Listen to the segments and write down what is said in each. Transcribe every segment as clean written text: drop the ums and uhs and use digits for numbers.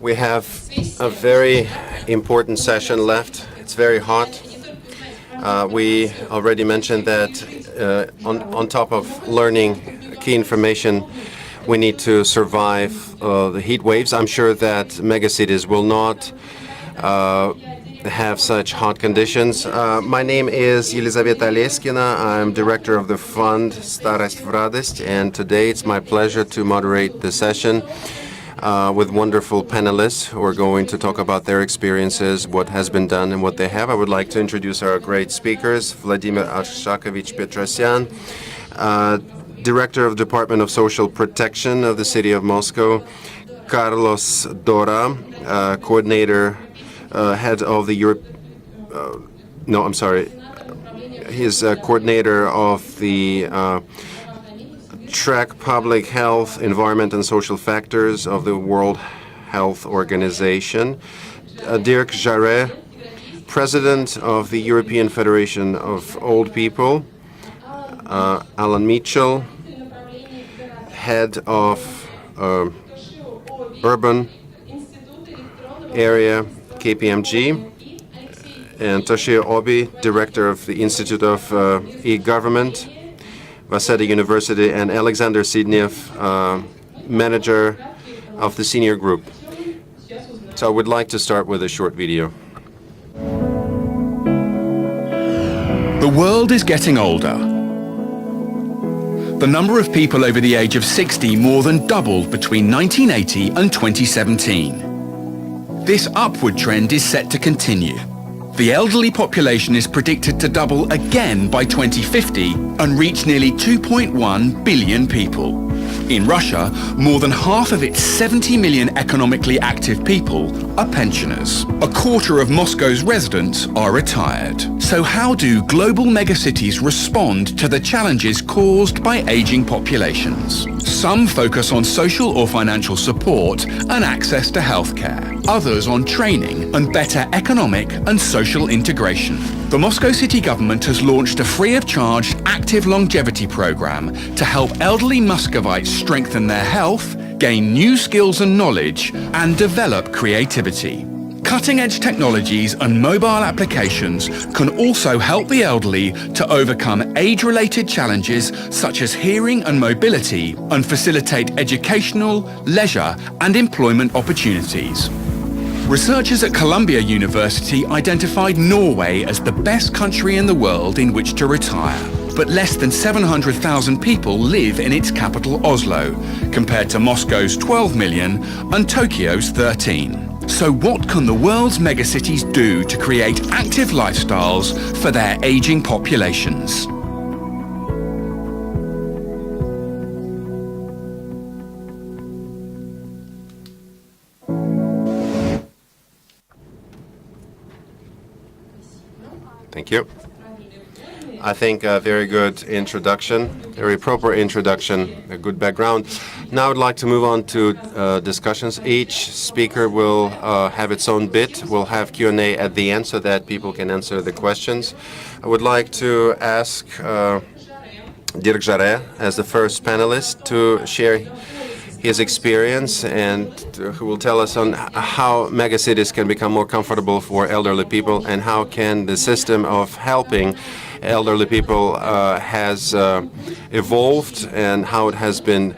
We have a very important session left. It's very hot. We already mentioned that on top of learning key information, we need to survive the heat waves. I'm sure that megacities will not have such hot conditions. My name is Елизавета Leskina. I'm director of the fund Starost v Radost, and today it's my pleasure to moderate the session with wonderful panelists who are going to talk about their experiences, what has been done, and what they have. I would like to introduce our great speakers: Vladimir Arshakovich Petrosyan, Director of Department of Social Protection of the City of Moscow; Carlos Dora, Coordinator, Head of the He's Coordinator of the Track Public Health, Environment and Social Factors of the World Health Organization; Dirk Jarret, President of the European Federation of Old People; Alan Mitchell, Head of Urban Area KPMG; and Toshio Obi, Director of the Institute of E-Government, Waseda University; and Alexander Sidnev, Manager of the Senior Group. So I would like to start with a short video. The world is getting older. The number of people over the age of 60 more than doubled between 1980 and 2017. This upward trend is set to continue. The elderly population is predicted to double again by 2050 and reach nearly 2.1 billion people. In Russia, more than half of its 70 million economically active people are pensioners. A quarter of Moscow's residents are retired. So how do global megacities respond to the challenges caused by aging populations? Some focus on social or financial support and access to healthcare. Others on training and better economic and social integration. The Moscow city government has launched a free-of-charge active longevity program to help elderly Muscovites strengthen their health, gain new skills and knowledge, and develop creativity. Cutting-edge technologies and mobile applications can also help the elderly to overcome age-related challenges such as hearing and mobility and facilitate educational, leisure, and employment opportunities. Researchers at Columbia University identified Norway as the best country in the world in which to retire, but less than 700,000 people live in its capital Oslo, compared to Moscow's 12 million and Tokyo's 13. So what can the world's megacities do to create active lifestyles for their aging populations? Thank you. I think a very good introduction, very proper introduction, a good background. Now I'd like to move on to discussions. Each speaker will have its own bit. We'll have Q&A at the end so that people can answer the questions. I would like to ask Dirk Jarret as the first panelist to share his experience and who will tell us on how megacities can become more comfortable for elderly people and how can the system of helping elderly people has evolved and how it has been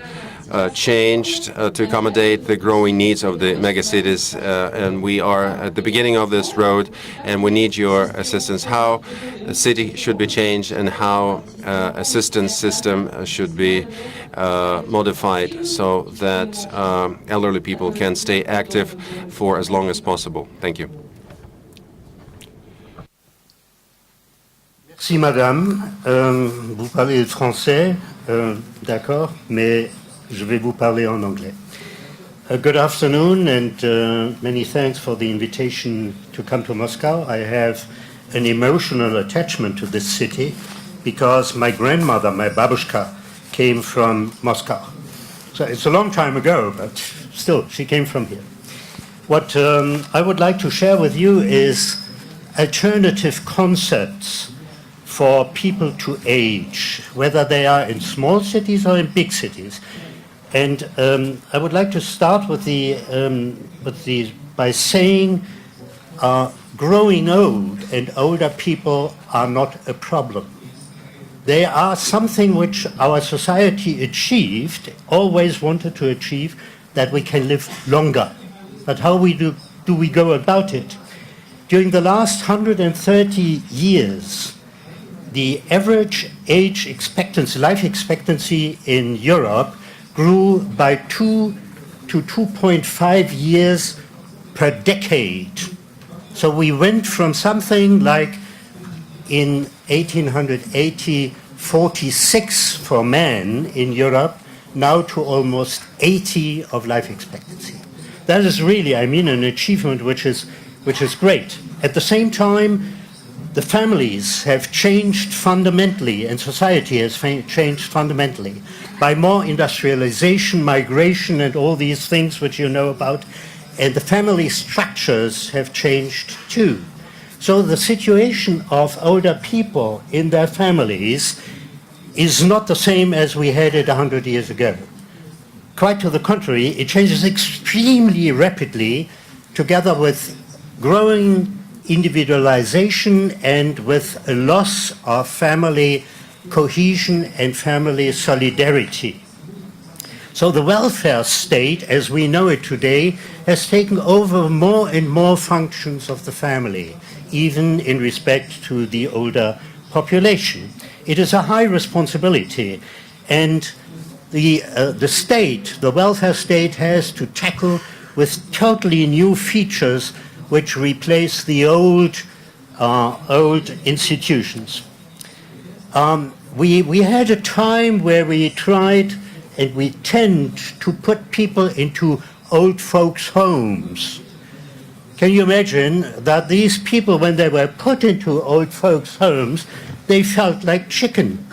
changed to accommodate the growing needs of the megacities. And we are at the beginning of this road and we need your assistance. How the city should be changed and how assistance system should be modified so that elderly people can stay active for as long as possible. Thank you. Merci madame. Vous parlez le français, d'accord, mais je vais vous parler en anglais. Good afternoon and many thanks for the invitation to come to Moscow. I have an emotional attachment to this city because my grandmother, my babushka, came from Moscow. So it's a long time ago, but still, she came from here. What I would like to share with you is alternative concepts for people to age, whether they are in small cities or in big cities. And I would like to start by saying growing old and older people are not a problem. They are something which our society achieved, always wanted to achieve, that we can live longer. But how do we go about it? During the last 130 years, the average age expectancy, life expectancy in Europe grew by 2 to 2.5 years per decade. So we went from something like in 1880, 46 for men in Europe, now to almost 80 of life expectancy. That is really, I mean, an achievement which is great. At the same time, the families have changed fundamentally, and society has changed fundamentally by more industrialization, migration, and all these things which you know about, and the family structures have changed too. So the situation of older people in their families is not the same as we had it 100 years ago. Quite to the contrary, it changes extremely rapidly together with growing individualization and with a loss of family cohesion and family solidarity. So the welfare state, as we know it today, has taken over more and more functions of the family, even in respect to the older population. It is a high responsibility, and the state, the welfare state, has to tackle with totally new features which replace the old institutions. We had a time where we tried, and we tend to put people into old folks' homes. Can you imagine that these people, when they were put into old folks' homes, they felt like chicken.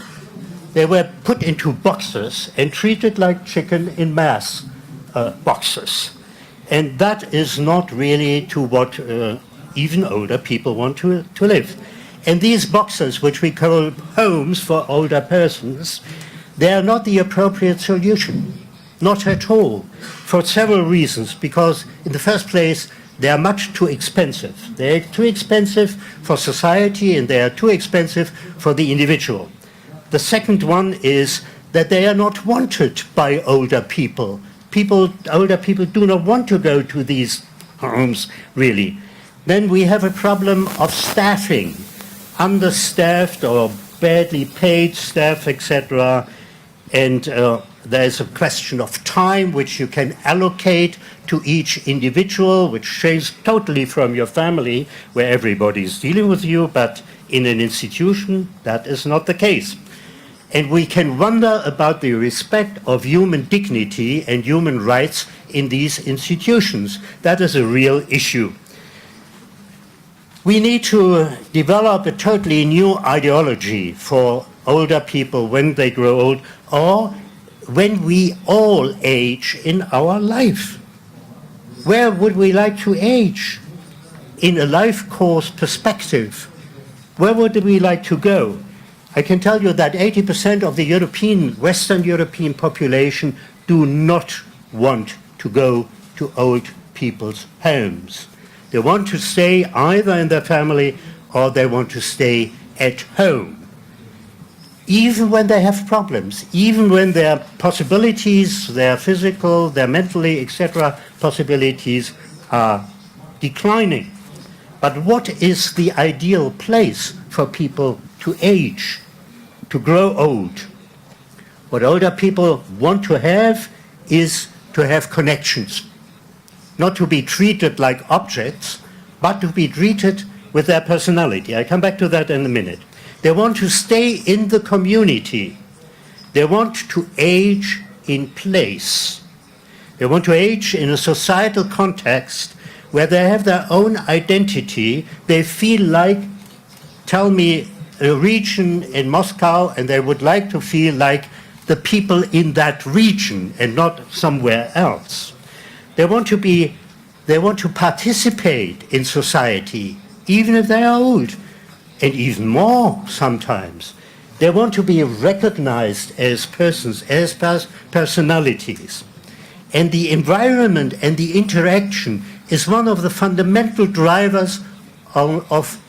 They were put into boxes and treated like chicken in mass boxes. And that is not really to what even older people want to live. And these boxes, which we call homes for older persons, they are not the appropriate solution, not at all, for several reasons. Because in the first place, they are much too expensive. They are too expensive for society, and they are too expensive for the individual. The second one is that they are not wanted by older people. Older people do not want to go to these homes, really. Then we have a problem of staffing, understaffed or badly paid staff, etc. And there's a question of time which you can allocate to each individual, which changes totally from your family, where everybody is dealing with you, but in an institution, that is not the case. And we can wonder about the respect of human dignity and human rights in these institutions. That is a real issue. We need to develop a totally new ideology for older people when they grow old, or when we all age in our life. Where would we like to age in a life course perspective? Where would we like to go? I can tell you that 80% of the Western European population do not want to go to old people's homes. They want to stay either in their family or they want to stay at home. Even when they have problems, even when their possibilities, their physical, their mentally, etc., possibilities are declining. But what is the ideal place for people to age, to grow old? What older people want to have is to have connections, not to be treated like objects, but to be treated with their personality. I come back to that in a minute. They want to stay in the community. They want to age in place. They want to age in a societal context where they have their own identity. They feel like, tell me, a region in Moscow, and they would like to feel like the people in that region and not somewhere else. They want to participate in society, even if they are old, and even more sometimes. They want to be recognized as persons, as personalities. And the environment and the interaction is one of the fundamental drivers of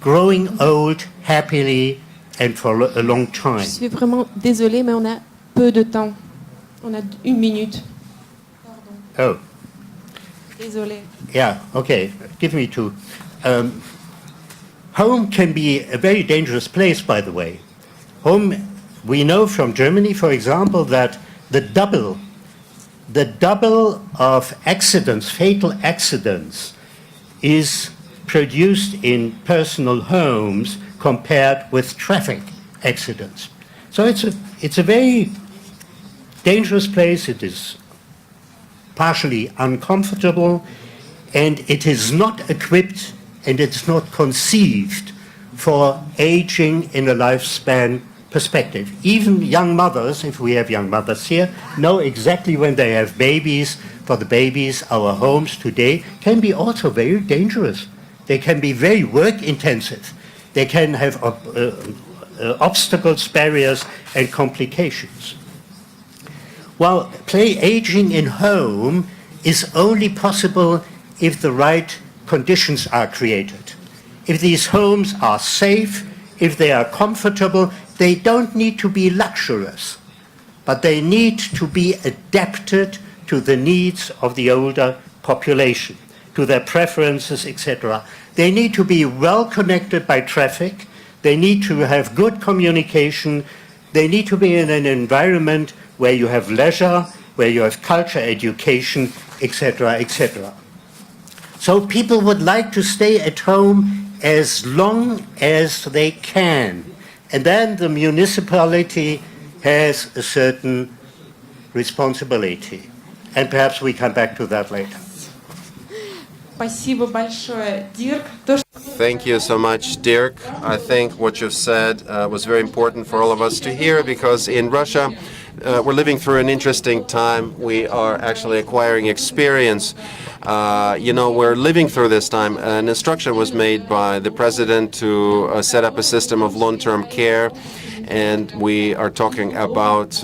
growing old happily and for a long time. Je suis vraiment désolée, mais on a peu de temps. On a 1 minute. Oh, Désolée. yeah, okay, give me two. Home can be a very dangerous place, by the way. Home, we know from Germany, for example, that the double of accidents, fatal accidents, is produced in personal homes compared with traffic accidents. So it's a very dangerous place. It is partially uncomfortable, and it is not equipped and it's not conceived for aging in a lifespan perspective. Even young mothers, if we have young mothers here, know exactly when they have babies. For the babies, our homes today can be also very dangerous. They can be very work intensive. They can have obstacles, barriers, and complications. Well, aging in home is only possible if the right conditions are created. If these homes are safe, if they are comfortable, they don't need to be luxurious, but they need to be adapted to the needs of the older population, to their preferences, etc. They need to be well connected by traffic. They need to have good communication. They need to be in an environment where you have leisure, where you have culture, education, etc., etc. So people would like to stay at home as long as they can. And then the municipality has a certain responsibility. And perhaps we come back to that later. Спасибо большое, Dirk. Thank you so much, Dirk. I think what you've said was very important for all of us to hear, because in Russia, we're living through an interesting time. We are actually acquiring experience. We're living through this time. An instruction was made by the president to set up a system of long-term care, and we are talking about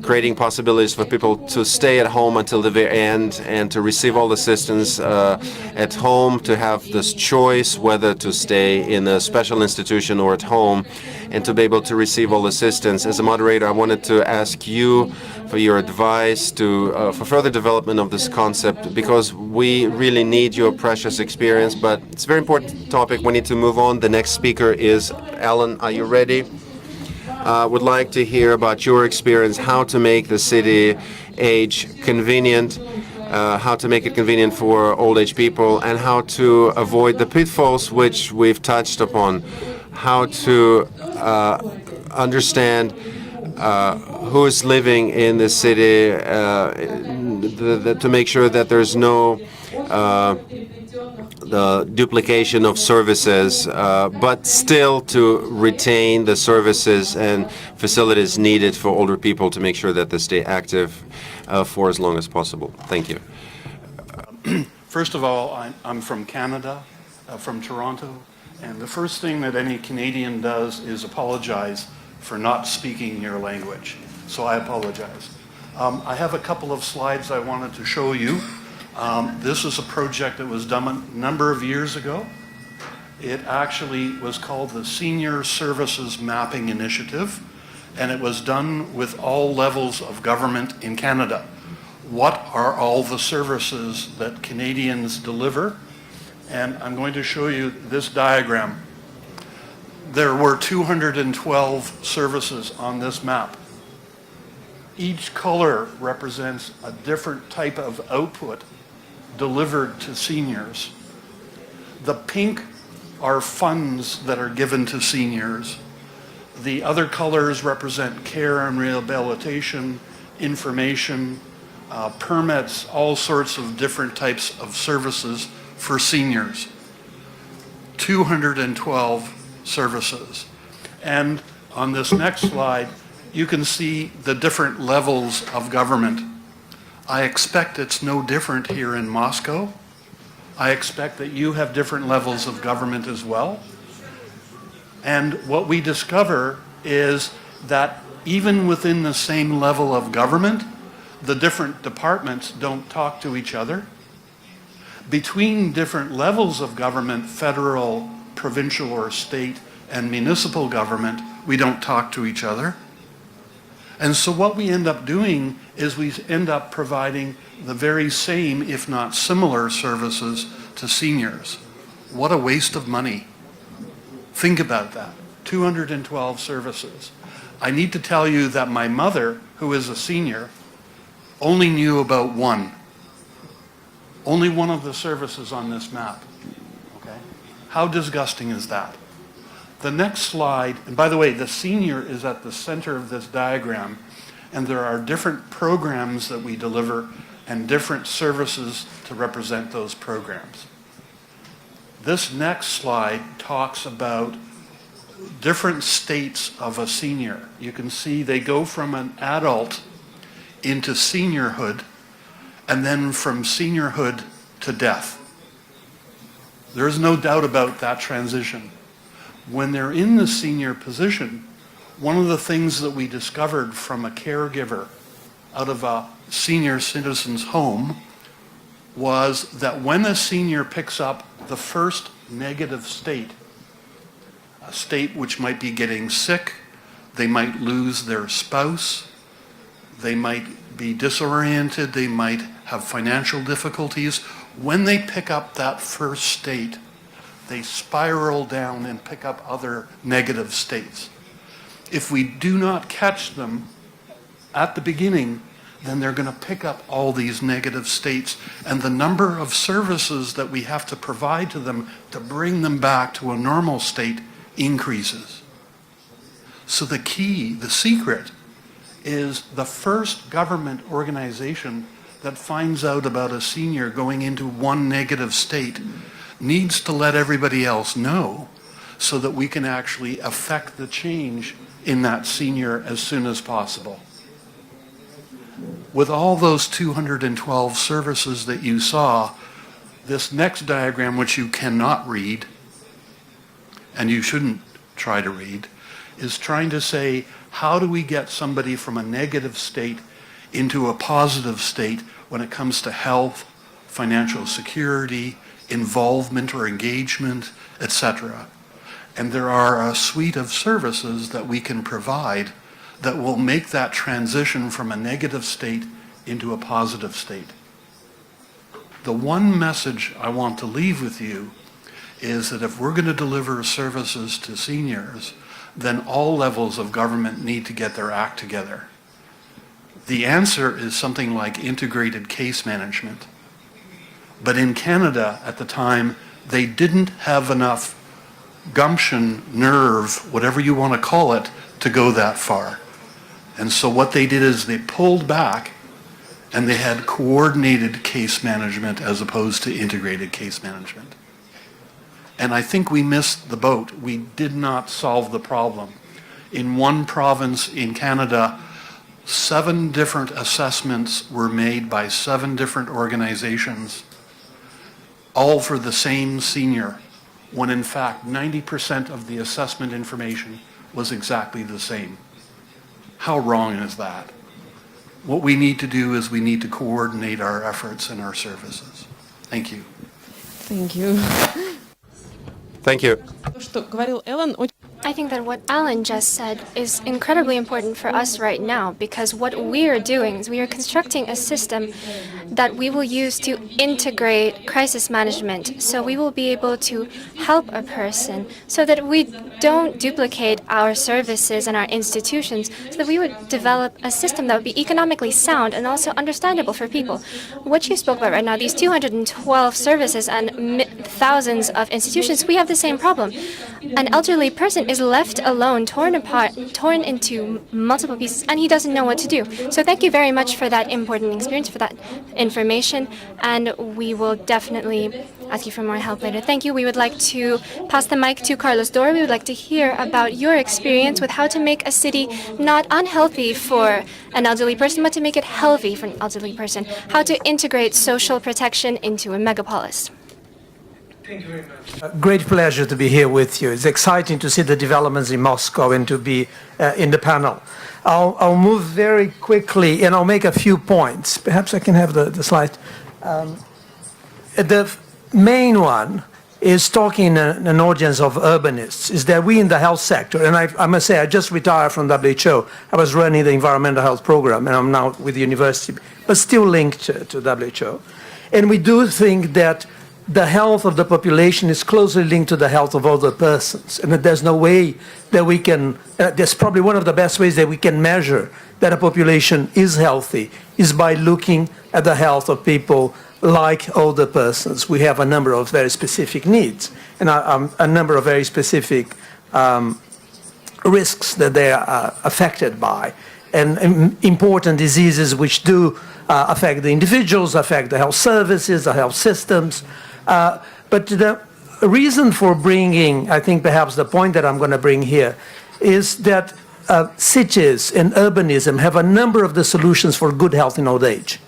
creating possibilities for people to stay at home until the very end and to receive all assistance at home, to have this choice whether to stay in a special institution or at home, and to be able to receive all assistance. As a moderator, I wanted to ask you for your advice for further development of this concept, because we really need your precious experience, but it's a very important topic. We need to move on. The next speaker is Alan. Are you ready? Would like to hear about your experience, how to make the city age convenient, how to make it convenient for old age people, and how to avoid the pitfalls which we've touched upon, how to understand who is living in the city, to make sure that there's no the duplication of services, but still to retain the services and facilities needed for older people to make sure that they stay active for as long as possible. Thank you. First of all, I'm from Canada, from Toronto, and the first thing that any Canadian does is apologize for not speaking your language. So I apologize. I have a couple of slides I wanted to show you. This is a project that was done a number of years ago. It actually was called the Senior Services Mapping Initiative, and it was done with all levels of government in Canada. What are all the services that Canadians deliver? And I'm going to show you this diagram. There were 212 services on this map. Each color represents a different type of output delivered to seniors. The pink are funds that are given to seniors. The other colors represent care and rehabilitation, information, permits, all sorts of different types of services for seniors. 212 services. And on this next slide, you can see the different levels of government. I expect it's no different here in Moscow. I expect that you have different levels of government as well. And what we discover is that even within the same level of government, the different departments don't talk to each other. Between different levels of government, federal, provincial or state, and municipal government, we don't talk to each other. And so what we end up doing is we end up providing the very same, if not similar, services to seniors. What a waste of money. Think about that. 212 services. I need to tell you that my mother, who is a senior, only knew about one. Only one of the services on this map. Okay? How disgusting is that? The next slide, and by the way, the senior is at the center of this diagram, and there are different programs that we deliver and different services to represent those programs. This next slide talks about different states of a senior. You can see they go from an adult into seniorhood, and then from seniorhood to death. There's no doubt about that transition. When they're in the senior position, one of the things that we discovered from a caregiver out of a senior citizen's home was that when a senior picks up the first negative state, a state which might be getting sick, they might lose their spouse, they might be disoriented, they might have financial difficulties. When they pick up that first state, they spiral down and pick up other negative states. If we do not catch them at the beginning, then they're going to pick up all these negative states, and the number of services that we have to provide to them to bring them back to a normal state increases. So the key, the secret, is the first government organization that finds out about a senior going into one negative state needs to let everybody else know so that we can actually affect the change in that senior as soon as possible. With all those 212 services that you saw, this next diagram, which you cannot read, and you shouldn't try to read, is trying to say, how do we get somebody from a negative state into a positive state when it comes to health, financial security, involvement or engagement, etc. And there are a suite of services that we can provide that will make that transition from a negative state into a positive state. The one message I want to leave with you is that if we're going to deliver services to seniors, then all levels of government need to get their act together. The answer is something like integrated case management. But in Canada at the time, they didn't have enough gumption, nerve, whatever you want to call it, to go that far. And so what they did is they pulled back and they had coordinated case management as opposed to integrated case management. And I think we missed the boat. We did not solve the problem. In one province in Canada, 7 different assessments were made by 7 different organizations, all for the same senior, when in fact 90% of the assessment information was exactly the same. How wrong is that? What we need to do is we need to coordinate our efforts and our services. Thank you. Thank you. Thank you. То, что говорил Эллен, I think that what Alan just said is incredibly important for us right now, because what we are doing is we are constructing a system that we will use to integrate crisis management. So we will be able to help a person so that we don't duplicate our services and our institutions, so that we would develop a system that would be economically sound and also understandable for people. What you spoke about right now, these 212 services and thousands of institutions, we have the same problem. An elderly person is left alone, torn apart, torn into multiple pieces, and he doesn't know what to do. So thank you very much for that important experience, for that information, and we will definitely ask you for more help later. Thank you. We would like to pass the mic to Carlos Dor. We would like to hear about your experience with how to make a city not unhealthy for an elderly person, but to make it healthy for an elderly person. How to integrate social protection into a megapolis. Thank you very much. Great pleasure to be here with you. It's exciting to see the developments in Moscow and to be in the panel. I'll move very quickly and I'll make a few points. Perhaps I can have the slide. The main one is talking an audience of urbanists, is that we in the health sector, and I must say I just retired from WHO. I was running the environmental health program and I'm now with the university, but still linked to WHO. And we do think that the health of the population is closely linked to the health of other persons, and that there's no way that we can, that's probably one of the best ways that we can measure that a population is healthy, is by looking at the health of people like older persons. We have a number of very specific needs, and a number of very specific risks that they are affected by, and important diseases which do affect the individuals, affect the health services, the health systems. But the reason for bringing, I think perhaps the point that I'm going to bring here, is that cities and urbanism have a number of the solutions for good health in old age.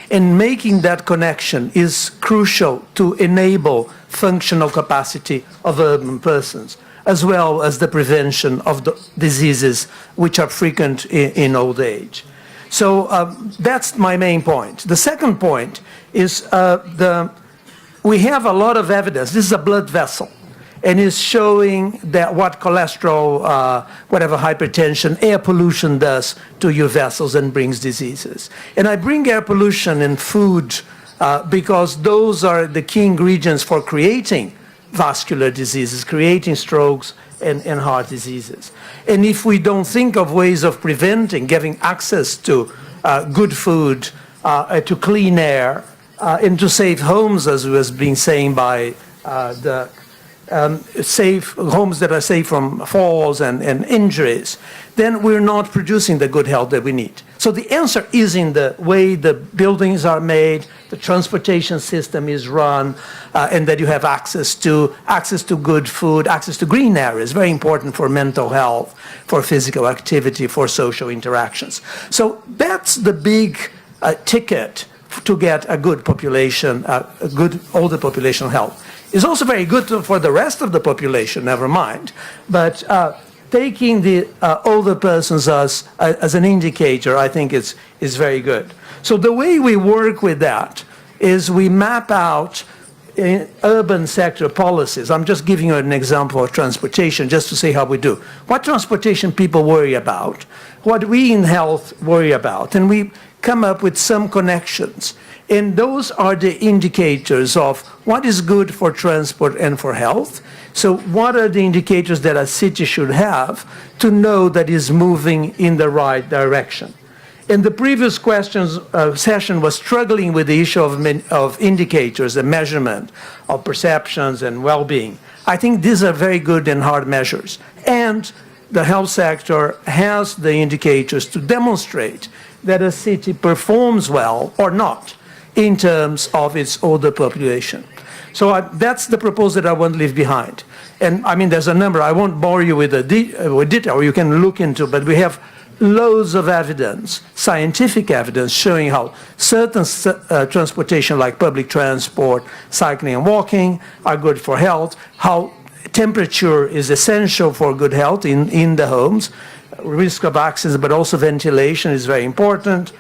And making that connection is crucial to enable functional capacity of urban persons, as well as the prevention of the diseases which are frequent in old age. So that's my main point. The second point is we have a lot of evidence. This is a blood vessel, and is showing that what cholesterol, whatever hypertension, air pollution does to your vessels and brings diseases. And I bring air pollution and food because those are the key ingredients for creating vascular diseases, creating strokes and heart diseases. And if we don't think of ways of preventing, giving access to good food, to clean air, and to safe homes, as was being saying by the safe homes that are safe from falls and injuries, then we're not producing the good health that we need. So the answer is in the way the buildings are made, the transportation system is run, and that you have access to good food, access to green areas, very important for mental health, for physical activity, for social interactions. So that's the big ticket to get a good population, a good older population health. It's also very good for the rest of the population, never mind. But taking the older persons as an indicator, I think is very good. So the way we work with that is we map out urban sector policies. I'm just giving you an example of transportation just to see how we do. What transportation people worry about, what we in health worry about, and we come up with some connections. And those are the indicators of what is good for transport and for health. So what are the indicators that a city should have to know that is moving in the right direction? And the previous session was struggling with the issue of indicators, the measurement of perceptions and well-being. I think these are very good and hard measures. And the health sector has the indicators to demonstrate that a city performs well or not in terms of its older population. So that's the proposal that I won't leave behind. And I mean, there's a number. I won't bore you with the detail, you can look into, but we have loads of evidence, scientific evidence, showing how certain transportation like public transport, cycling and walking are good for health, how temperature is essential for good health in the homes, risk of accidents, but also ventilation is very important,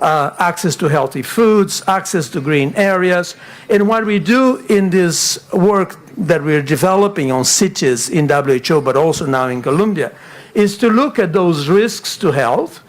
access to healthy foods, access to green areas. And what we do in this work that we're developing on cities in WHO, but also now in Colombia, is to look at those risks to health,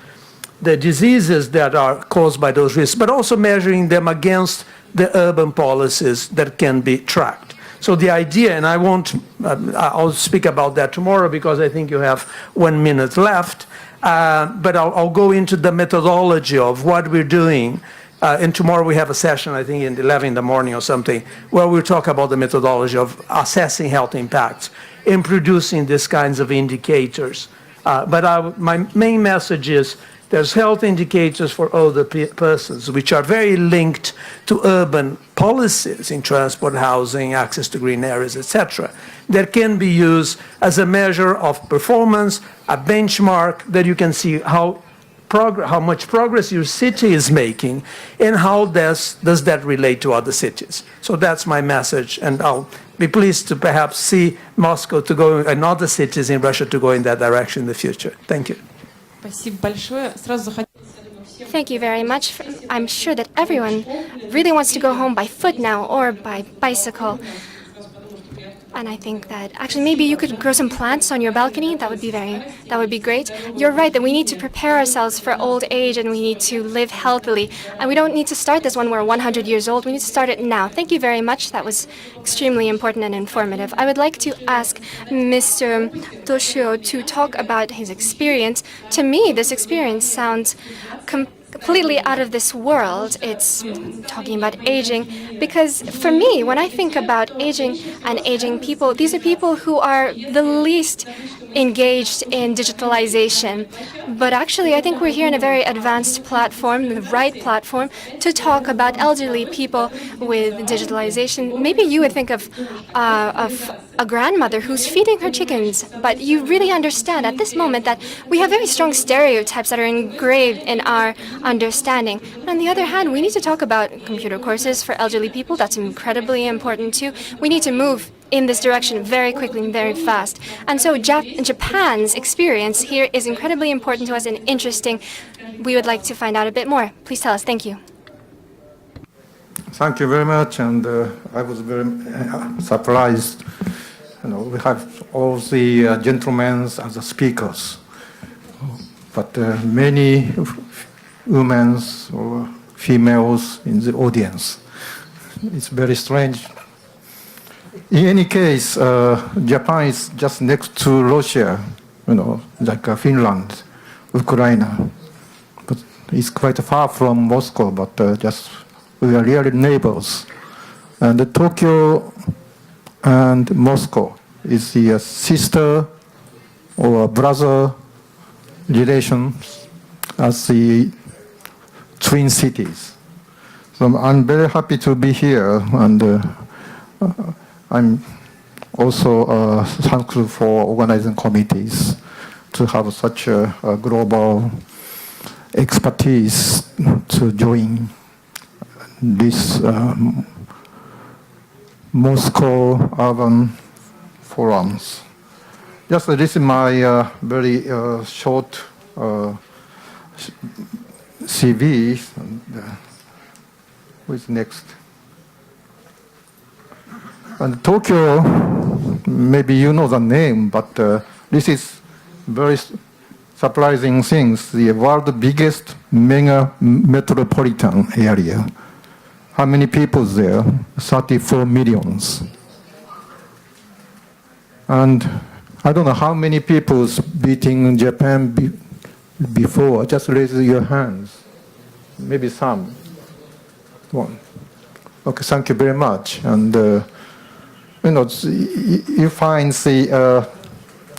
the diseases that are caused by those risks, but also measuring them against the urban policies that can be tracked. So the idea, and I'll speak about that tomorrow because I think you have 1 minute left, but I'll go into the methodology of what we're doing. And tomorrow we have a session, I think, in 11 in the morning or something, where we'll talk about the methodology of assessing health impacts and producing these kinds of indicators. But my main message is there's health indicators for older persons, which are very linked to urban policies in transport, housing, access to green areas, etc., that can be used as a measure of performance, a benchmark that you can see how how much progress your city is making, and how does that relate to other cities. So that's my message, and I'll be pleased to perhaps see Moscow to go and other cities in Russia to go in that direction in the future. Thank you. Спасибо большое. Сразу захотелось. Thank you very much. I'm sure that everyone really wants to go home by foot now or by bicycle. And I think that actually maybe you could grow some plants on your balcony. That would be great. You're right that we need to prepare ourselves for old age and we need to live healthily. And we don't need to start this when we're 100 years old. We need to start it now. Thank you very much. That was extremely important and informative. I would like to ask Mr. Toshio to talk about his experience. To me, this experience sounds completely out of this world. It's talking about aging, because for me, when I think about aging and aging people, these are people who are the least engaged in digitalization. But actually, I think we're here in a very advanced platform, the right platform, to talk about elderly people with digitalization. Maybe you would think of a grandmother who's feeding her chickens, but you really understand at this moment that we have very strong stereotypes that are engraved in our understanding. But on the other hand, we need to talk about computer courses for elderly people. That's incredibly important too. We need to move in this direction very quickly and very fast. And so Japan's experience here is incredibly important to us and interesting. We would like to find out a bit more. Please tell us. Thank you. Thank you very much, and I was very surprised. We have all the gentlemen as the speakers, but many women or females in the audience. It's very strange. In any case, Japan is just next to Russia, like Finland, Ukraine. But it's quite far from Moscow, but just we are really neighbors. And Tokyo and Moscow is the sister or brother relations as the twin cities. So I'm very happy to be here, and I'm also thankful for organizing committees to have such a global expertise to join this Moscow urban forums. Just this is my very short CV. Who is next? And Tokyo, maybe you know the name, but this is very surprising things. The world's biggest mega metropolitan area. How many people there? 34 millions. And I don't know how many people beating Japan before. Just raise your hands. Maybe some. One. Okay, thank you very much. And you find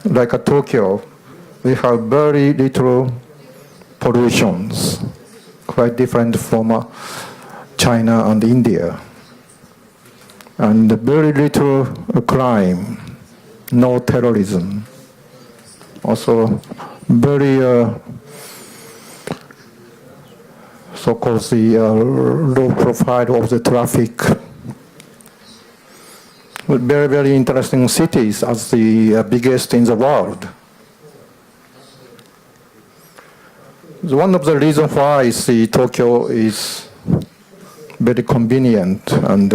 like Tokyo, we have very little pollutions, quite different from China and India, and very little crime, no terrorism. Also, very so-called the low profile of the traffic. Very, very interesting cities as the biggest in the world. One of the reasons why Tokyo is very convenient and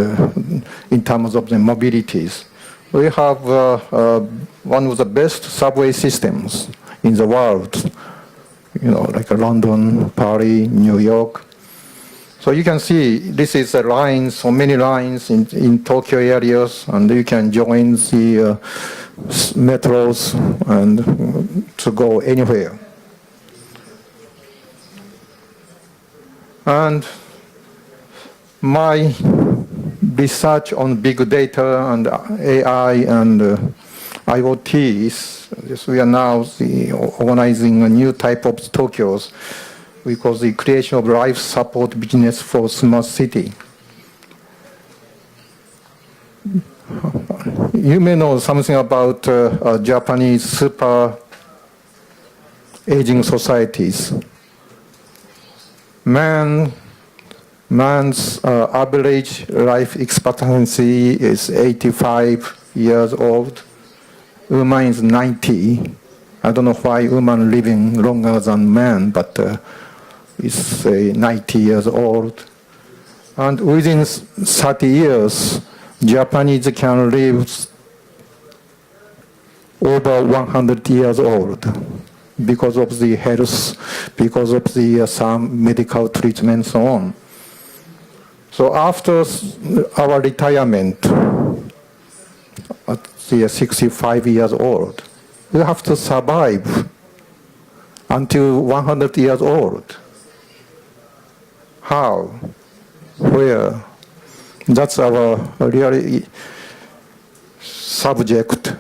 in terms of the mobilities. We have one of the best subway systems in the world, like London, Paris, New York. So you can see this is a line, so many lines in Tokyo areas, and you can join the metros and to go anywhere. And my research on big data and AI and IoT is we are now organizing a new type of Tokyos. We call the creation of life support business for smart city. You may know something about Japanese super aging societies. Man's average life expectancy is 85 years old. Woman is 90. I don't know why woman living longer than man, but it's 90 years old. And within 30 years, Japanese can live over 100 years old because of the health, because of the some medical treatment, and so on. So after our retirement, at the 65 years old, we have to survive until 100 years old. How? Where? That's our really subject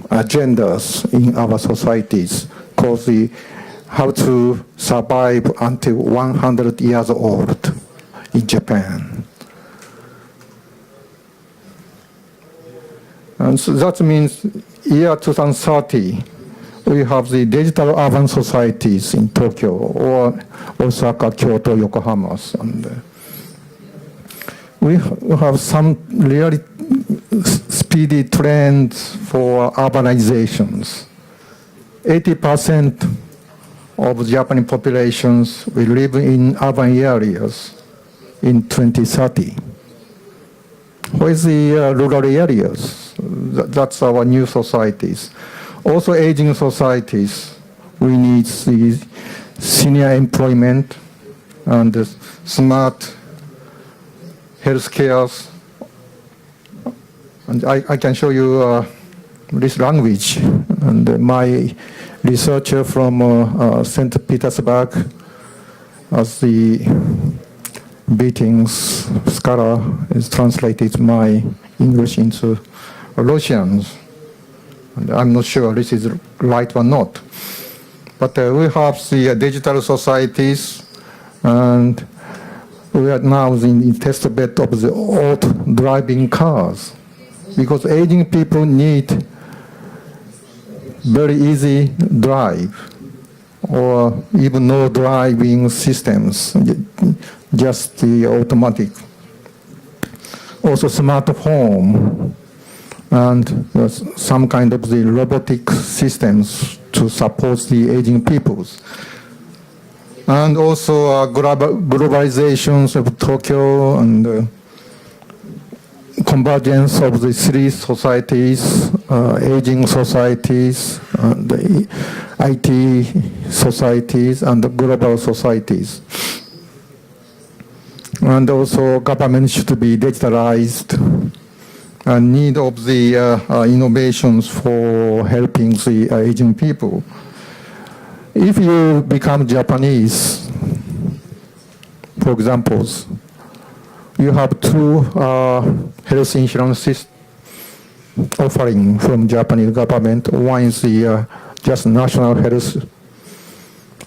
agendas in our societies, called the how to survive until 100 years old in Japan. And so that means year 2030, we have the digital urban societies in Tokyo or Osaka, Kyoto, Yokohama. And we have some really speedy trends for urbanizations. 80% of Japanese populations will live in urban areas in 2030. Where's the rural areas? That's our new societies. Also aging societies, we need the senior employment and smart healthcare. And I can show you this language. And my researcher from St. Petersburg, as the Beatings scholar, has translated my English into Russian. And I'm not sure this is right or not. But we have the digital societies, and we are now in the test bed of the auto-driving cars, because aging people need very easy drive, or even no driving systems, just the automatic. Also smart home, and some kind of the robotic systems to support the aging peoples. And also globalizations of Tokyo and convergence of the three societies, aging societies, and the IT societies, and the global societies. And also government should be digitalized, and need of the innovations for helping the aging people. If you become Japanese, for example, you have two health insurance offering from Japanese government. One is the just national health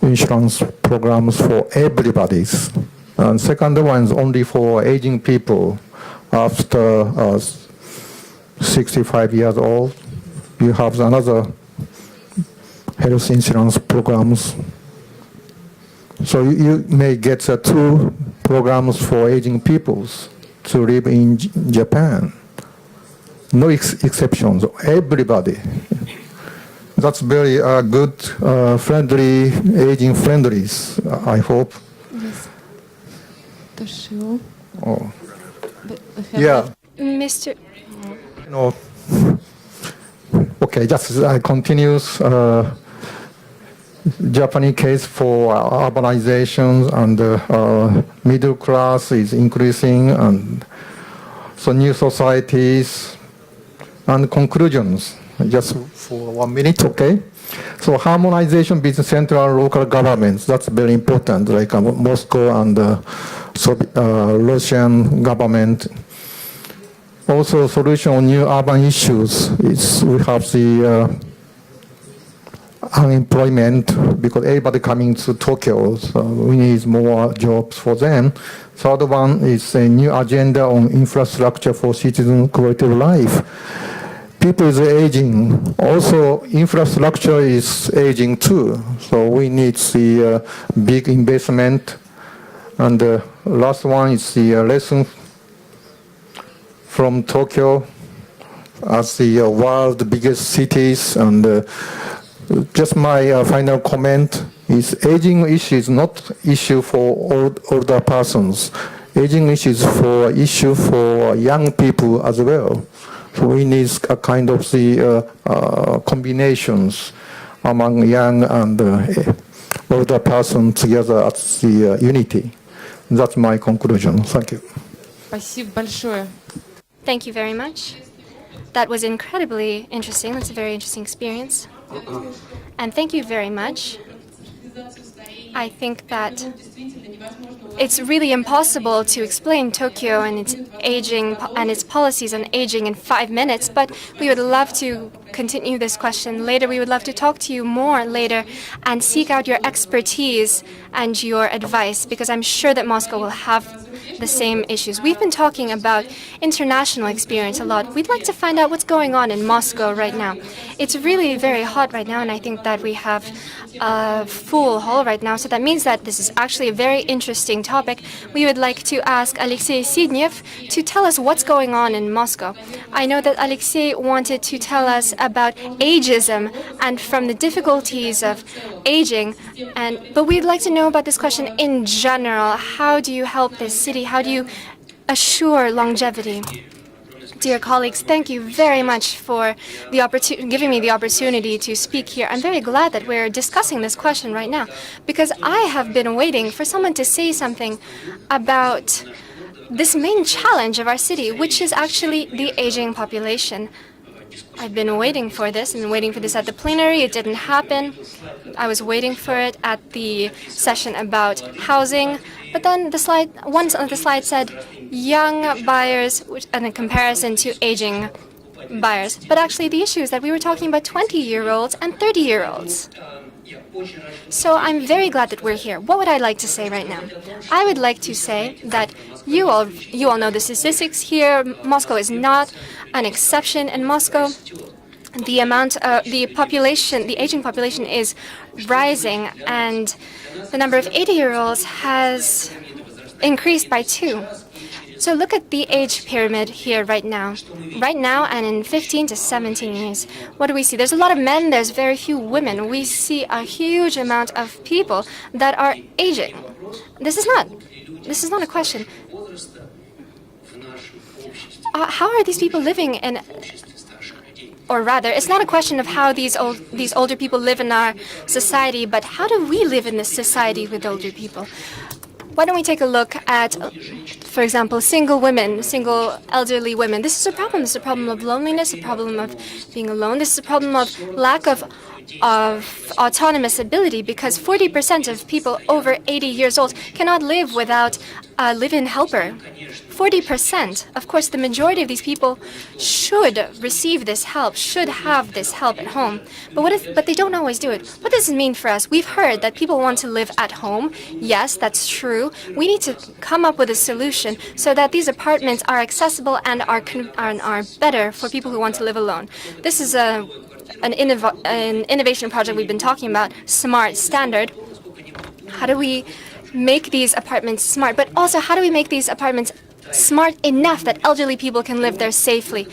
insurance programs for everybody. And second one is only for aging people after 65 years old. You have another health insurance programs. So you may get two programs for aging peoples to live in Japan. No exceptions, everybody. That's very good, friendly, aging friendlies, I hope. Oh. Yeah. Mr. No. Okay, just continues Japanese case for urbanization, and middle class is increasing, and so new societies. And conclusions, just for 1 minute, okay? So harmonization between central and local governments, that's very important, like Moscow and Russian government. Also, solution on new urban issues is we have the unemployment, because everybody coming to Tokyo, so we need more jobs for them. Third one is a new agenda on infrastructure for citizen quality of life. People is aging. Also, infrastructure is aging too. So we need the big investment And the last one is the lesson from Tokyo as the world's biggest cities. And just my final comment is aging issue is not issue for older persons. Aging issue for young people as well. So we need a kind of the combinations among young and older person together as the unity. That's my conclusion. Thank you. Спасибо большое. Thank you very much. That was incredibly interesting. That's a very interesting experience. And thank you very much. I think that it's really impossible to explain Tokyo and its aging and its policies on aging in 5 minutes, but we would love to continue this question later. We would love to talk to you more later and seek out your expertise and your advice, because I'm sure that Moscow will have the same issues. We've been talking about international experience a lot. We'd like to find out what's going on in Moscow right now. It's really very hot right now, and I think that we have a full hall right now, so that means that this is actually a very interesting topic. We would like to ask Alexei Sidnev to tell us what's going on in Moscow. I know that Alexei wanted to tell us about ageism and from the difficulties of aging, but we'd like to know about this question in general. How do you help this city? How do you assure longevity? Dear colleagues, thank you very much for giving me the opportunity to speak here. I'm very glad that we're discussing this question right now, because I have been waiting for someone to say something about this main challenge of our city, which is actually the aging population. I've been waiting for this and waiting for this at the plenary. It didn't happen. I was waiting for it at the session about housing. But then one of the slides said young buyers and a comparison to aging buyers. But actually the issue is that we were talking about 20-year-olds and 30-year-olds. So I'm very glad that we're here. What would I like to say right now? I would like to say that you all know the statistics here. Moscow is not an exception. In Moscow, the aging population is rising, and the number of 80-year-olds has increased by 2. So look at the age pyramid here right now. Right now, and in 15 to 17 years, what do we see? There's a lot of men, there's very few women. We see a huge amount of people that are aging. This is not a question. How are these people living in, or rather, it's not a question of how these older people live in our society, but how do we live in this society with older people? Why don't we take a look at, for example, single women, single elderly women. This is a problem. This is a problem of loneliness, a problem of being alone. This is a problem of lack of autonomous ability, because 40% of people over 80 years old cannot live without a live-in helper. 40%. Of course, the majority of these people should receive this help, should have this help at home. But they don't always do it. What does it mean for us? We've heard that people want to live at home. Yes, that's true. We need to come up with a solution so that these apartments are accessible and are better for people who want to live alone. This is an innovation project we've been talking about, Smart Standard. How do we make these apartments smart? But also, how do we make these apartments smart enough that elderly people can live there safely?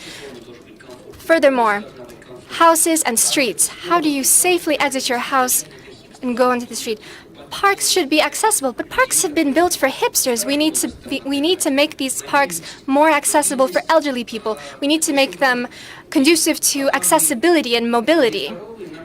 Furthermore, houses and streets. How do you safely exit your house and go onto the street? Parks should be accessible, but parks have been built for hipsters. We need to make these parks more accessible for elderly people. We need to make them conducive to accessibility and mobility.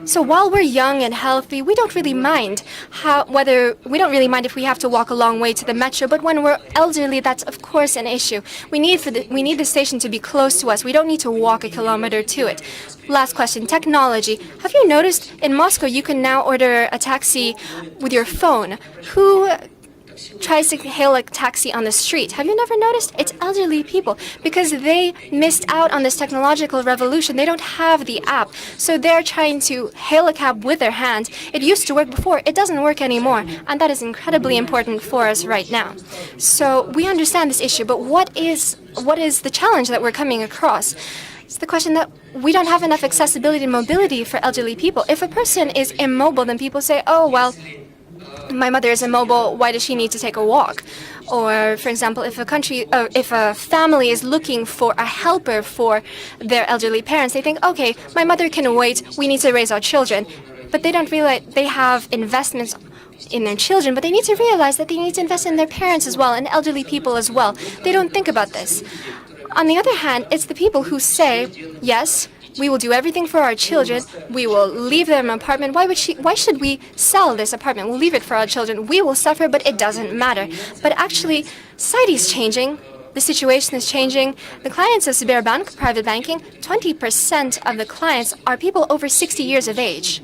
So while we're young and healthy, we don't really mind if we have to walk a long way to the metro. But when we're elderly, that's of course an issue. We need the station to be close to us. We don't need to walk a kilometer to it. Last question: technology. Have you noticed in Moscow you can now order a taxi with your phone? Who tries to hail a taxi on the street? Have you never noticed? It's elderly people, because they missed out on this technological revolution. They don't have the app, so they're trying to hail a cab with their hands. It used to work before. It doesn't work anymore, and that is incredibly important for us right now. So we understand this issue, but what is the challenge that we're coming across? It's the question that we don't have enough accessibility and mobility for elderly people. If a person is immobile, then people say, oh, well, my mother is immobile, why does she need to take a walk? Or, for example, if a family is looking for a helper for their elderly parents, they think, okay, my mother can wait, we need to raise our children. But they don't realize they have investments in their children, but they need to realize that they need to invest in their parents as well, and elderly people as well. They don't think about this. On the other hand, it's the people who say, yes, we will do everything for our children. We will leave them an apartment. Why should we sell this apartment? We'll leave it for our children. We will suffer, but it doesn't matter. But actually, society is changing. The situation is changing. The clients of Sberbank, private banking, 20% of the clients are people over 60 years of age.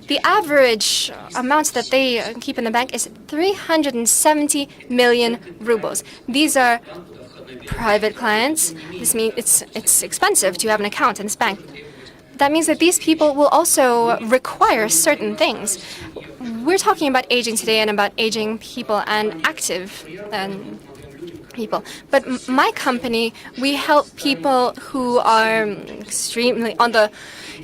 The average amount that they keep in the bank is 370 million rubles. These are private clients. This means it's expensive to have an account in this bank. That means that these people will also require certain things. We're talking about aging today and about aging people and active people. But my company, we help people who are extremely on the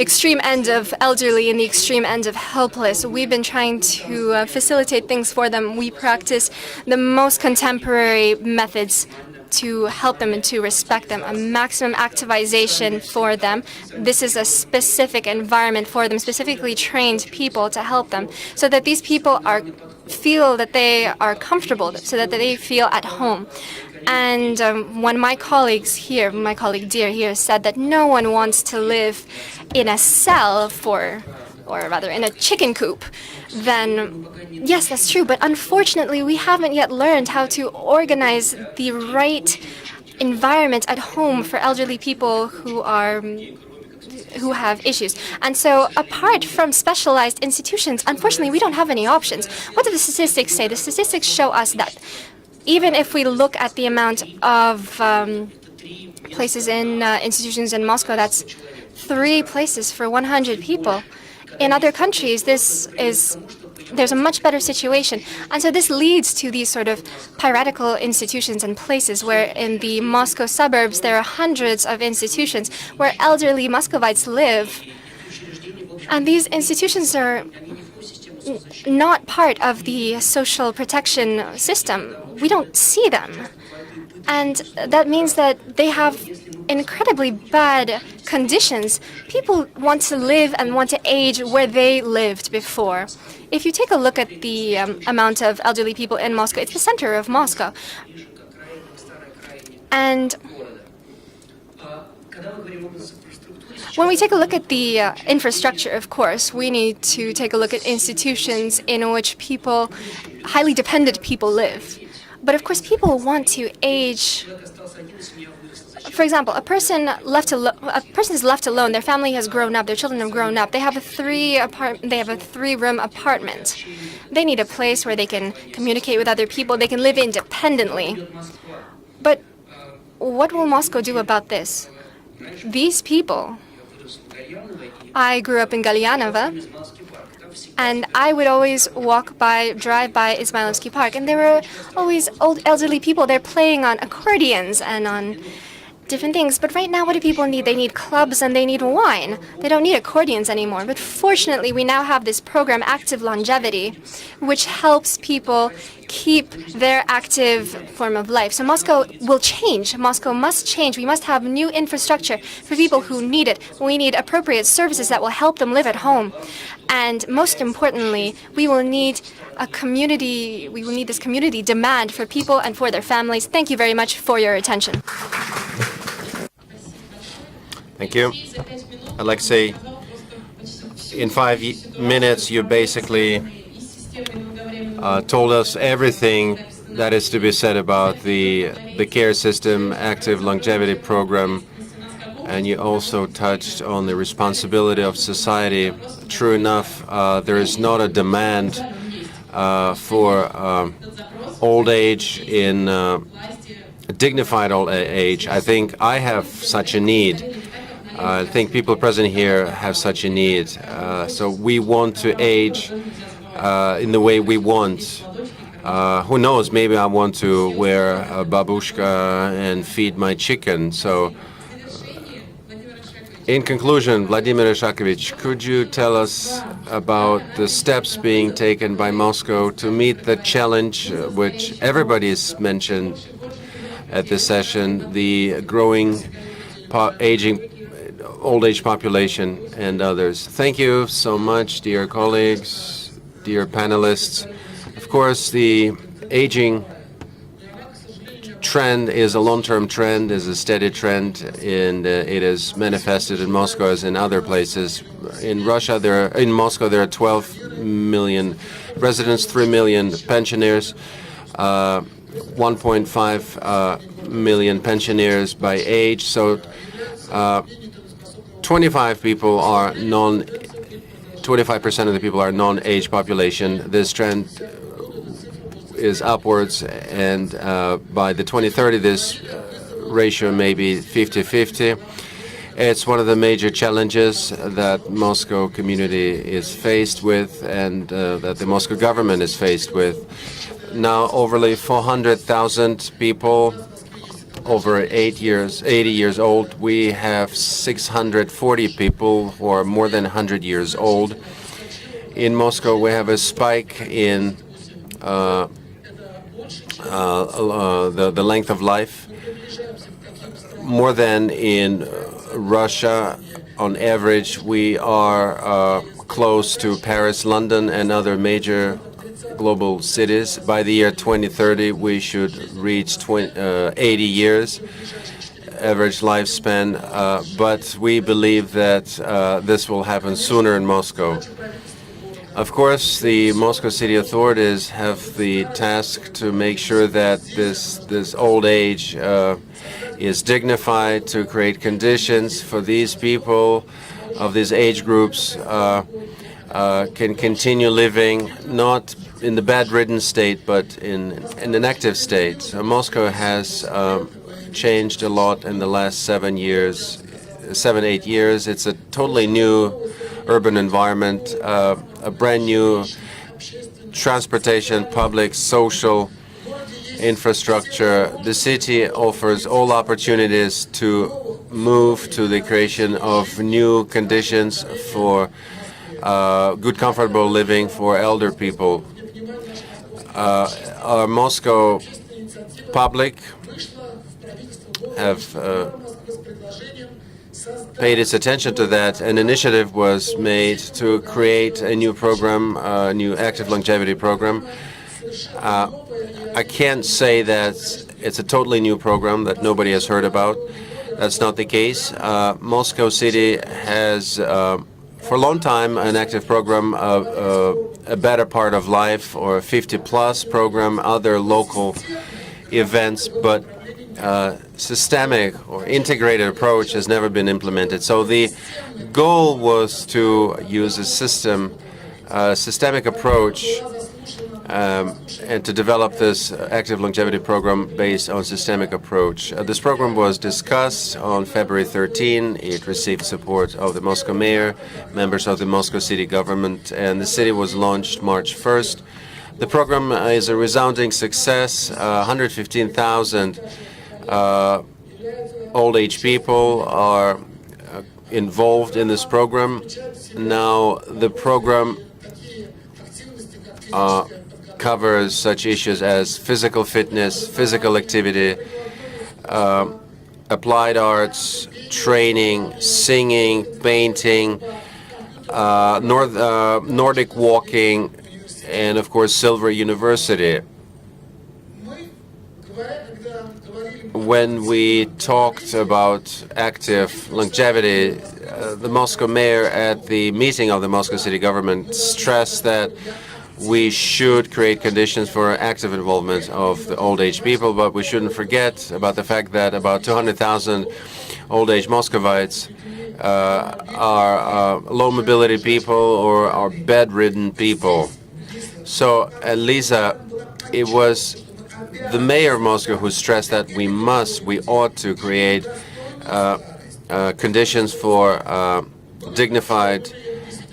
extreme end of elderly and the extreme end of helpless. We've been trying to facilitate things for them. We practice the most contemporary methods to help them and to respect them, a maximum activization for them. This is a specific environment for them, specifically trained people to help them, so that these people feel that they are comfortable, so that they feel at home. And when my colleague Dear here said that no one wants to live in a cell or rather in a chicken coop, then yes, that's true. But unfortunately, we haven't yet learned how to organize the right environment at home for elderly people who have issues. And so apart from specialized institutions, unfortunately, we don't have any options. What do the statistics say? The statistics show us that even if we look at the amount of places in institutions in Moscow, that's 3 places for 100 people. In other countries, there's a much better situation. And so this leads to these sort of piratical institutions and places where in the Moscow suburbs there are hundreds of institutions where elderly Muscovites live. And these institutions are not part of the social protection system. We don't see them. And that means that they have incredibly bad conditions. People want to live and want to age where they lived before. If you take a look at the amount of elderly people in Moscow, it's the center of Moscow. And when we take a look at the infrastructure, of course, we need to take a look at institutions in which highly dependent people live. But of course, people want to age. For example, a person is left alone. Their family has grown up. Their children have grown up. They have a 3-room apartment. They need a place where they can communicate with other people. They can live independently. But what will Moscow do about this? These people. I grew up in Galyanovo. And I would always drive by Izmailovsky Park, and there were always old elderly people there playing on accordions and on different things. But right now, what do people need? They need clubs and they need wine. They don't need accordions anymore. But fortunately, we now have this program, Active Longevity, which helps people keep their active form of life. So Moscow will change. Moscow must change. We must have new infrastructure for people who need it. We need appropriate services that will help them live at home. And most importantly, we will need this community demand for people and for their families. Thank you very much for your attention. Thank you. Alexei, in 5 minutes, you basically told us everything that is to be said about the care system, active longevity program, and you also touched on the responsibility of society. True enough, there is not a demand for old age in a dignified old age. I think I have such a need. I think people present here have such a need. So we want to age in the way we want. Who knows, maybe I want to wear a babushka and feed my chicken. So in conclusion, Vladimir Ishakovich, could you tell us about the steps being taken by Moscow to meet the challenge which everybody has mentioned at this session, the growing aging old age population and others. Thank you so much, dear colleagues, dear panelists. Of course, the aging trend is a long-term trend, is a steady trend, and it is manifested in Moscow as in other places. In Moscow, there are 12 million residents, 3 million pensioners, 1.5 million pensioners by age. So 25% of the people are non-age population. This trend is upwards, and by the 2030, this ratio may be 50-50. It's one of the major challenges that Moscow community is faced with, and that the Moscow government is faced with. Now, overly 400,000 people over 80 years old. We have 640 people who are more than 100 years old. In Moscow, we have a spike in the length of life, more than in Russia. On average, we are close to Paris, London, and other major global cities. By the year 2030, we should reach 80 years average lifespan, but we believe that this will happen sooner in Moscow. Of course, the Moscow city authorities have the task to make sure that this old age is dignified, to create conditions for these people of these age groups can continue living, not in the bedridden state, but in an active state. Moscow has changed a lot in the last 7, 8 years. It's a totally new urban environment, a brand new transportation, public, social infrastructure. The city offers all opportunities to move to the creation of new conditions for good, comfortable living for elder people. Our Moscow public have paid its attention to that. An initiative was made to create a new program, a new active longevity program. I can't say that it's a totally new program that nobody has heard about. That's not the case. Moscow City has, for a long time, an active program, a better part of life, or a 50-plus program, other local events, but systemic or integrated approach has never been implemented. So the goal was to use a systemic approach, and to develop this active longevity program based on systemic approach. This program was discussed on February 13. It received support of the Moscow mayor, members of the Moscow city government, and the city was launched March 1st. The program is a resounding success. 115,000 old age people are involved in this program. Now, the program covers such issues as physical fitness, physical activity, applied arts, training, singing, painting, Nordic walking, and of course Silver University. When we talked about active longevity, the Moscow mayor at the meeting of the Moscow city government stressed that we should create conditions for active involvement of the old age people, but we shouldn't forget about the fact that about 200,000 old age Muscovites are low mobility people or are bedridden people. So, Lisa, it was the mayor of Moscow who stressed that we ought to create conditions for dignified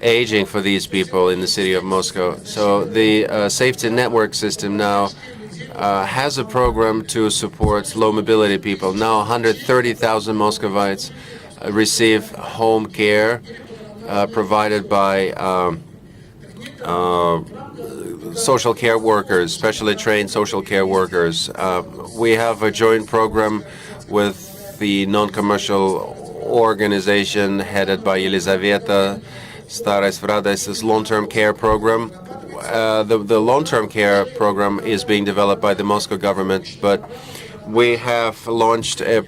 aging for these people in the city of Moscow. So the safety network system now has a program to support low mobility people. Now 130,000 Muscovites receive home care provided by social care workers, specially trained social care workers. We have a joint program with the non-commercial organization headed by Elizaveta Starais-Vrades, this long-term care program. The long-term care program is being developed by the Moscow government, but we have launched a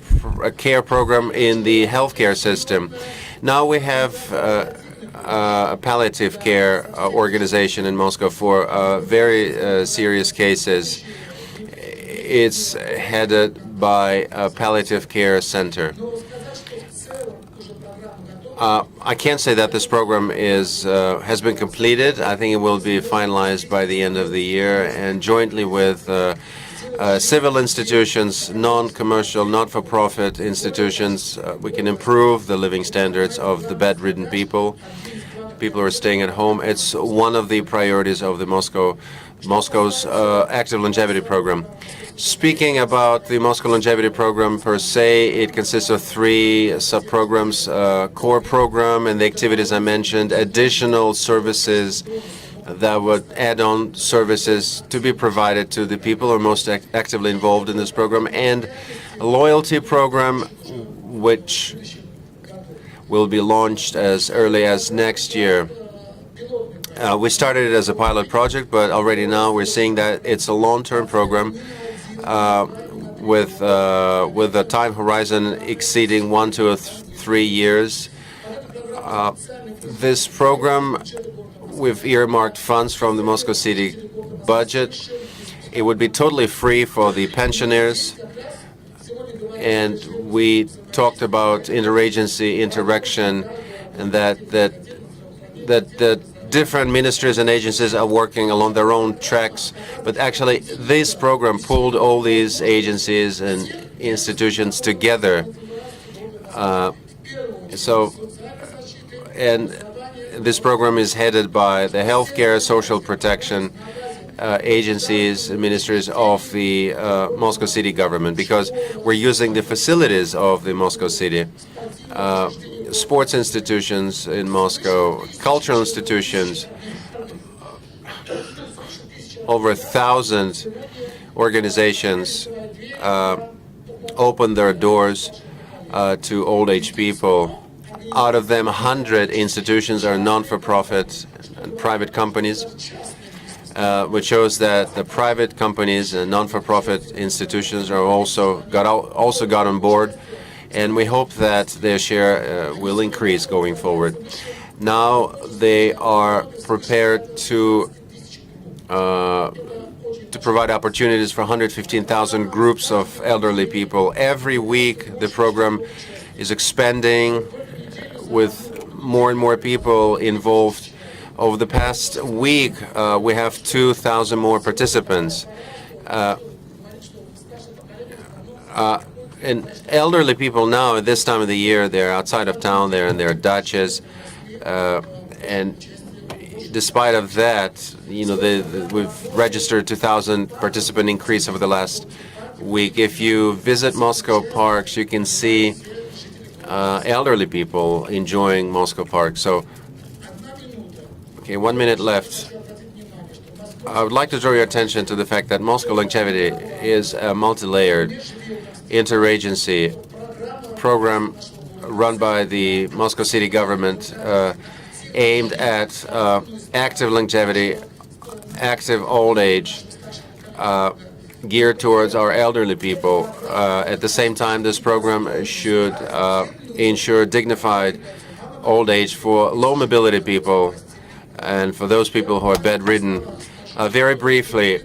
care program in the healthcare system. Now we have a palliative care organization in Moscow for very serious cases. It's headed by a palliative care center. I can't say that this program has been completed. I think it will be finalized by the end of the year, and jointly with civil institutions, non-commercial, not-for-profit institutions, we can improve the living standards of the bedridden people who are staying at home. It's one of the priorities of the Moscow's active longevity program. Speaking about the Moscow longevity program per se, it consists of 3 sub-programs: core program and the activities I mentioned, additional services that would add-on services to be provided to the people who are most actively involved in this program, and a loyalty program which will be launched as early as next year. We started it as a pilot project, but already now we're seeing that it's a long-term program with a time horizon exceeding 1 to 3 years. This program, we've earmarked funds from the Moscow City budget. It would be totally free for the pensioners, and we talked about interagency interaction, and that different ministries and agencies are working along their own tracks, but actually this program pulled all these agencies and institutions together. And this program is headed by the healthcare, social protection agencies and ministries of the Moscow City government, because we're using the facilities of the Moscow City. Sports institutions in Moscow, cultural institutions, over 1,000 organizations open their doors to old age people. Out of them, 100 institutions are non-for-profit and private companies, which shows that the private companies and non-for-profit institutions are also got on board, and we hope that their share will increase going forward. Now they are prepared to provide opportunities for 115,000 groups of elderly people. Every week the program is expanding with more and more people involved. Over the past week, we have 2,000 more participants. And elderly people now, at this time of the year, they're outside of town, they're in their daches, and despite of that, we've registered 2,000 participant increase over the last week. If you visit Moscow parks, you can see elderly people enjoying Moscow Park. So, okay, 1 minute left. I would like to draw your attention to the fact that Moscow Longevity is a multi-layered interagency program run by the Moscow City government, aimed at active longevity, active old age, geared towards our elderly people. At the same time, this program should ensure dignified old age for low mobility people and for those people who are bedridden. Very briefly,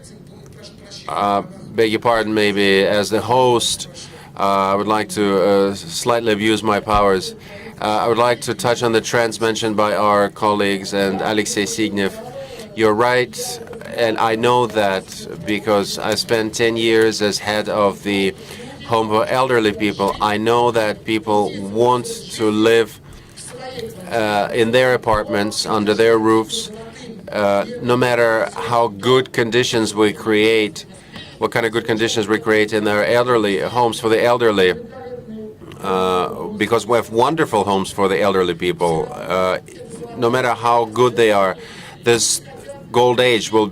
beg your pardon, maybe as the host, I would like to slightly abuse my powers. I would like to touch on the trends mentioned by our colleagues and Alexei Signev. You're right, and I know that because I spent 10 years as head of the home for elderly people. I know that people want to live in their apartments, under their roofs, no matter how good conditions we create, what kind of good conditions we create in their elderly homes for the elderly, because we have wonderful homes for the elderly people. No matter how good they are, this gold age will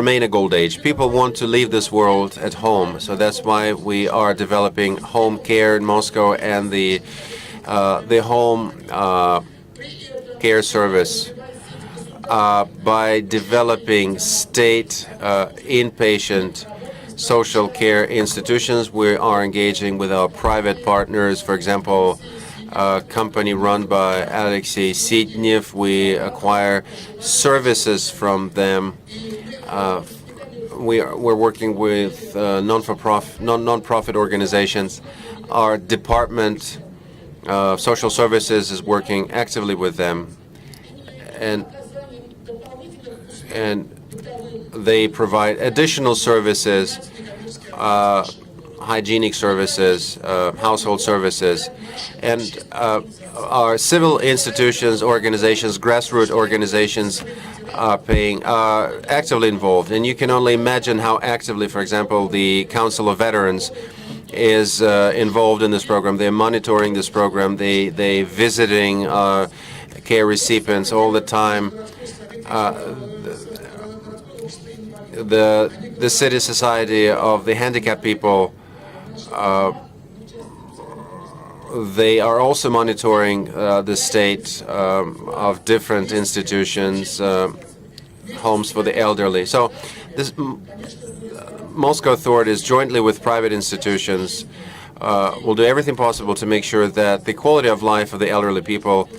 remain a gold age. People want to leave this world at home, so that's why we are developing home care in Moscow and the home care service. By developing state inpatient social care institutions, we are engaging with our private partners. For example, a company run by Alexei Sidnev. We acquire services from them. We're working with non-profit organizations. Our department of social services is working actively with them, and they provide additional services, hygienic services, household services, and our civil institutions, organizations, grassroots organizations are actively involved. And you can only imagine how actively, for example, the Council of Veterans is involved in this program. They're monitoring this program. They visiting care recipients all the time. The City Society of the Handicapped People, they are also monitoring the state of different institutions, homes for the elderly. So this Moscow authorities, jointly with private institutions, will do everything possible to make sure that the quality of life of the elderly people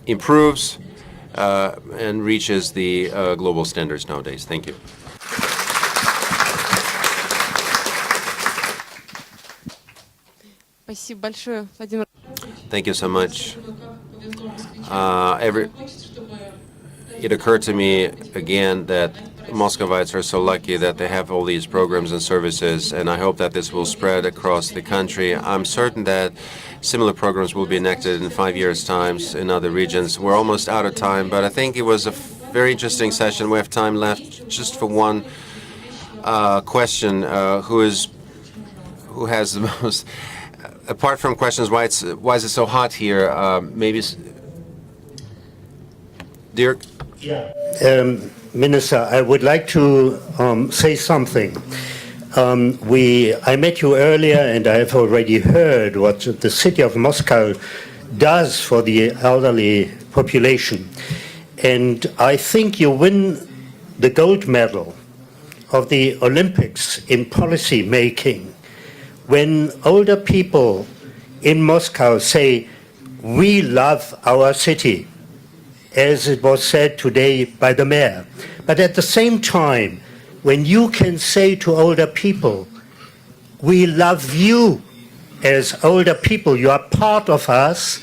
improves and reaches the global standards nowadays. Thank you. Спасибо большое, Владимир. Thank you so much. It occurred to me again that Muscovites are so lucky that they have all these programs and services, and I hope that this will spread across the country. I'm certain that similar programs will be enacted in 5 years' time in other regions. We're almost out of time, but I think it was a very interesting session. We have time left just for one question. Who has the most? Apart from questions, why is it so hot here? Maybe, Dirk. Yeah. Minister, I would like to say something. I met you earlier, and I have already heard what the city of Moscow does for the elderly population. And I think you win the gold medal of the Olympics in policy making when older people in Moscow say, "We love our city," as it was said today by the mayor. But at the same time, when you can say to older people, "We love you as older people, you are part of us,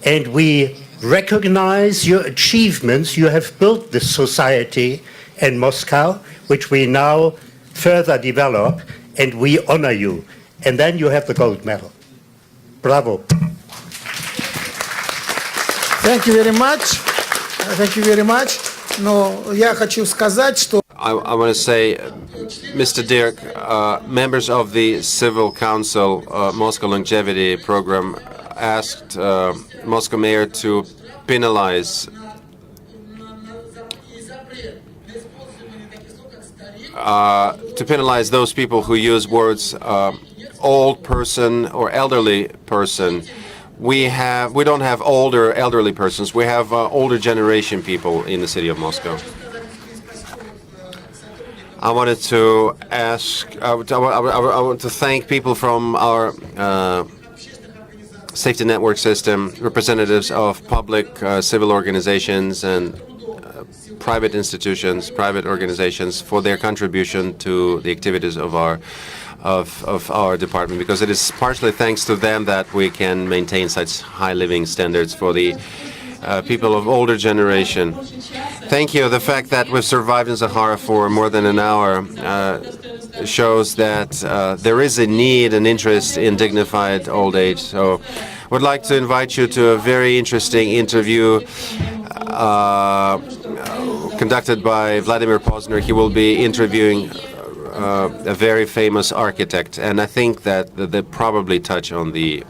and we recognize your achievements, you have built this society in Moscow, which we now further develop, and we honor you." And then you have the gold medal. Bravo. Thank you very much. Thank you very much. Но я хочу сказать, что I want to say, Mr. Dirk, members of the Civil Council Moscow Longevity Program asked Moscow Mayor to penalize those people who use words old person or elderly person. We don't have older elderly persons. We have older generation people in the city of Moscow. I wanted to ask. I want to thank people from our safety network system, representatives of public civil organizations and private institutions, private organizations, for their contribution to the activities of our department, because it is partially thanks to them that we can maintain such high living standards for the people of older generation. Thank you. The fact that we've survived in Sahara for more than an hour shows that there is a need and interest in dignified old age. So I would like to invite you to a very interesting interview conducted by Vladimir Posner. He will be interviewing a very famous architect, and I think that they probably touch on the